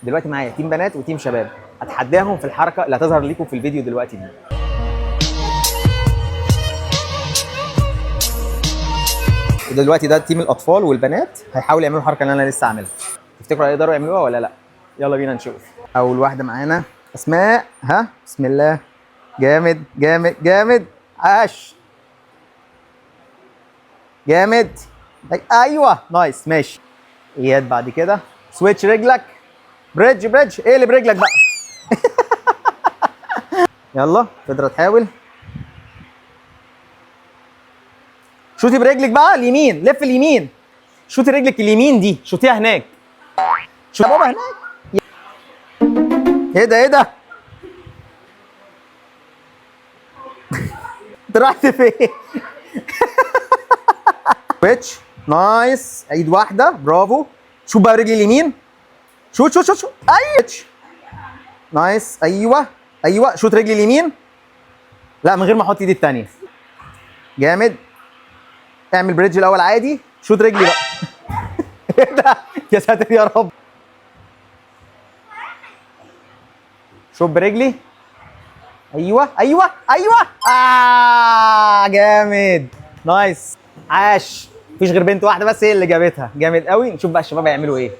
دلوقتي معايا تيم بنات وتيم شباب، هتحداهم في الحركه اللي هتظهر لكم في الفيديو دلوقتي دي. ودلوقتي ده تيم الاطفال والبنات هيحاولوا يعملوا الحركه اللي انا لسه عاملها. تفتكروا هيقدروا يعملوها ولا لا؟ يلا بينا نشوف. اول واحده معانا اسماء. ها، بسم الله. جامد جامد جامد. عاش. جامد. ايوه نايس ماشي. اياد بعد كده سويتش رجلك. بريدج بريدج، ايه اللي برجلك بقى. يلا فضرة تحاول. شوتي برجلك بقى اليمين، لف اليمين. شوتي رجلك اليمين دي، شوتيها هناك. شوتي بابا هناك. ايه ده ايه ده. انت رحت فين؟ سويتش نايس. ايد واحده برافو. شوف بقى رجلي اليمين. شوت شوت شوت شوت. ايوه نايس. ايوه ايوه شوت رجلي اليمين. لا من غير ما احط ايدي الثانيه. جامد. اعمل بريدج الاول عادي. شوت رجلي بقى. ايه ده يا ساتر يا رب. شوت برجلي. ايوه ايوه ايوه. جامد نايس. عاش. مفيش غير بنت واحده بس هي اللي جابتها. جامد قوي. نشوف بقى الشباب هيعملوا ايه.